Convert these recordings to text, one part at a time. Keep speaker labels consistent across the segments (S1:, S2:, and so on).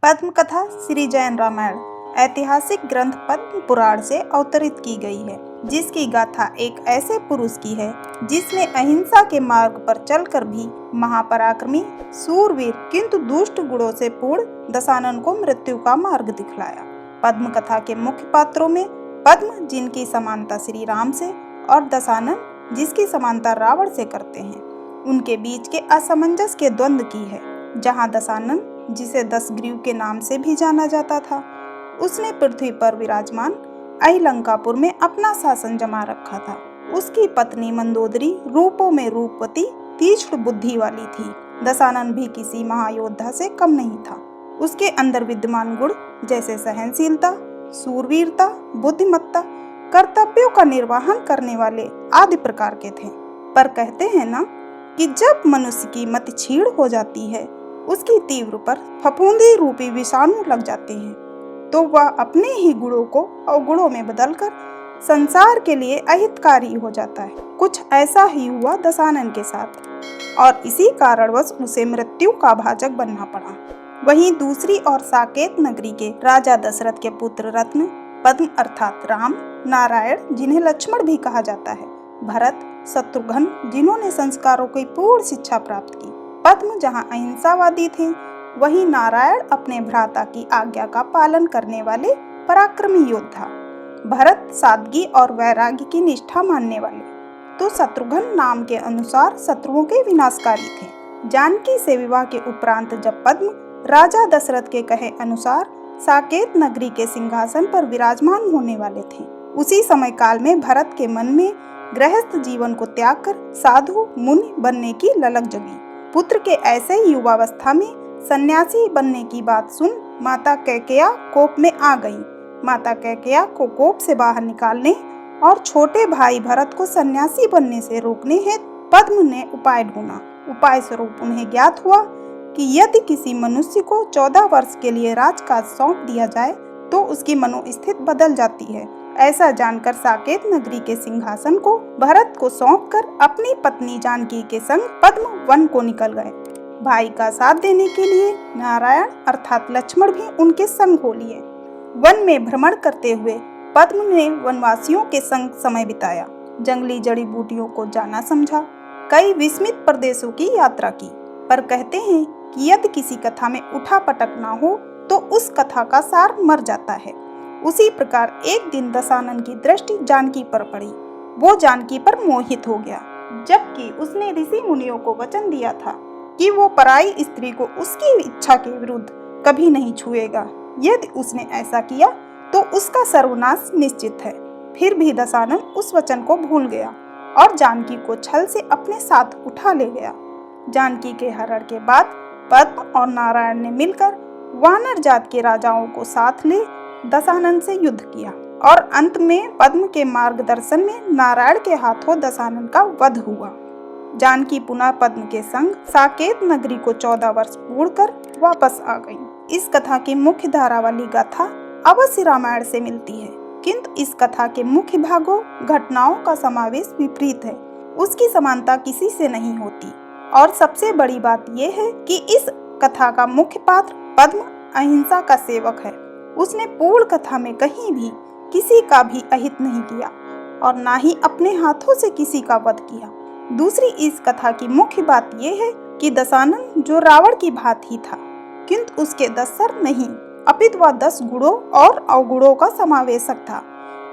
S1: पद्म कथा श्री जैन रामायण ऐतिहासिक ग्रंथ पद्म पुराण से अवतरित की गई है, जिसकी गाथा एक ऐसे पुरुष की है जिसने अहिंसा के मार्ग पर चलकर भी महापराक्रमी सूरवीर किंतु दुष्ट गुणों से पूर्ण दशानन को मृत्यु का मार्ग दिखलाया। पद्म कथा के मुख्य पात्रों में पद्म, जिनकी समानता श्री राम से, और दशानन, जिसकी समानता रावण से करते हैं, उनके बीच के असमंजस के द्वंद्व की है। जहाँ दशानन, जिसे दशग्रीव के नाम से भी जाना जाता था, उसने पृथ्वी पर विराजमान अहिलंकापुर में अपना शासन जमा रखा था। उसकी पत्नी मंदोदरी रूपों में रूपवती, तीक्ष्ण बुद्धि वाली थी। दशानन भी किसी महायोद्धा से कम नहीं था। उसके अंदर विद्यमान गुण जैसे सहनशीलता, सूरवीरता, बुद्धिमत्ता, कर्तव्यों का निर्वहन करने वाले आदि प्रकार के थे। पर कहते हैं ना कि जब मनुष्य की मति क्षीण हो जाती है, उसकी तीव्र पर फफूंदी रूपी विषाणु लग जाते हैं, तो वह अपने ही गुणों को अवगुणों में बदलकर संसार के लिए अहितकारी हो जाता है। कुछ ऐसा ही हुआ दशानन के साथ, और इसी कारणवश उसे मृत्यु का भाजक बनना पड़ा। वहीं दूसरी ओर साकेत नगरी के राजा दशरथ के पुत्र रत्न पद्म अर्थात राम, नारायण, जिन्हें लक्ष्मण भी कहा जाता है, भरत, शत्रुघ्न, जिन्होंने संस्कारों की पूर्ण शिक्षा प्राप्त की। पद्म जहाँ अहिंसावादी थे, वहीं नारायण अपने भ्राता की आज्ञा का पालन करने वाले पराक्रमी योद्धा, भरत सादगी और वैराग्य की निष्ठा मानने वाले, तो शत्रुघ्न नाम के अनुसार शत्रुओं के विनाशकारी थे। जानकी से विवाह के उपरांत जब पद्म राजा दशरथ के कहे अनुसार साकेत नगरी के सिंहासन पर विराजमान होने वाले थे, उसी समय काल में भरत के मन में गृहस्थ जीवन को त्याग कर साधु मुनि बनने की ललक जगी। पुत्र के ऐसे ही युवावस्था में सन्यासी बनने की बात सुन माता कैकेयी कोप में आ गई। माता कैकेयी को कोप से बाहर निकालने और छोटे भाई भरत को सन्यासी बनने से रोकने हेतु पद्म ने उपाय ढूंढा। उपाय स्वरूप उन्हें ज्ञात हुआ कि यदि किसी मनुष्य को 14 वर्ष के लिए राजकाज सौंप दिया जाए तो उसकी मनोस्थिति बदल जाती है। ऐसा जानकर साकेत नगरी के सिंहासन को भरत को सौंपकर अपनी पत्नी जानकी के संग पद्म वन को निकल गए। भाई का साथ देने के लिए नारायण अर्थात लक्ष्मण भी उनके संग हो लिए। वन में भ्रमण करते हुए पद्म ने वनवासियों के संग समय बिताया, जंगली जड़ी बूटियों को जाना समझा, कई विस्मित प्रदेशों की यात्रा की। पर कहते हैं कि यदि किसी कथा में उठा पटक ना हो तो उस कथा का सार मर जाता है। उसी प्रकार एक दिन दशानन की दृष्टि जानकी पर पड़ी। वो जानकी पर मोहित हो गया, जबकि उसने ऋषि मुनियों को वचन दिया था कि वो पराई स्त्री को उसकी इच्छा के विरुद्ध कभी नहीं छुएगा। यदि उसने ऐसा किया तो उसका सर्वनाश निश्चित है। फिर भी दशानन उस वचन को भूल गया और जानकी को छल से अपने साथ उठा ले गया। जानकी के हरण के बाद पद्म और नारायण ने मिलकर वानर जात के राजाओं को साथ ले दशानन से युद्ध किया, और अंत में पद्म के मार्गदर्शन में नारायण के हाथों दशानन का वध हुआ। जानकी पुनः पद्म के संग साकेत नगरी को 14 वर्ष पूर्ण कर वापस आ गई। इस कथा की मुख्य धारा वाली गाथा अवश्य रामायण से मिलती है, किंतु इस कथा के मुख्य भागों घटनाओं का समावेश विपरीत है। उसकी समानता किसी से नहीं होती। और सबसे बड़ी बात यह है कि इस कथा का मुख्य पात्र पद्म अहिंसा का सेवक है। उसने पूर्ण कथा में कहीं भी किसी का भी अहित नहीं किया और ना ही अपने हाथों से किसी का वध किया। दूसरी इस कथा की मुख्य बात यह है कि दशानन जो रावण की भांति ही था, किंतु उसके 10 सर नहीं, अपितु वह 10 गुणों और अवगुणों का समावेशक था,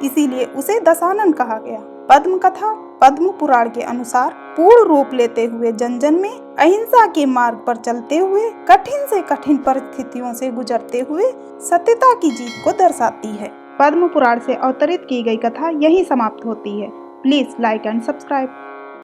S1: इसीलिए उसे दशानन कहा गया। पद्म कथा पद्म पुराण के अनुसार पूर्ण रूप लेते हुए जन जन में अहिंसा के मार्ग पर चलते हुए कठिन से कठिन परिस्थितियों से गुजरते हुए सत्यता की जीत को दर्शाती है। पद्म पुराण से अवतरित की गई कथा यहीं समाप्त होती है। Please like and subscribe.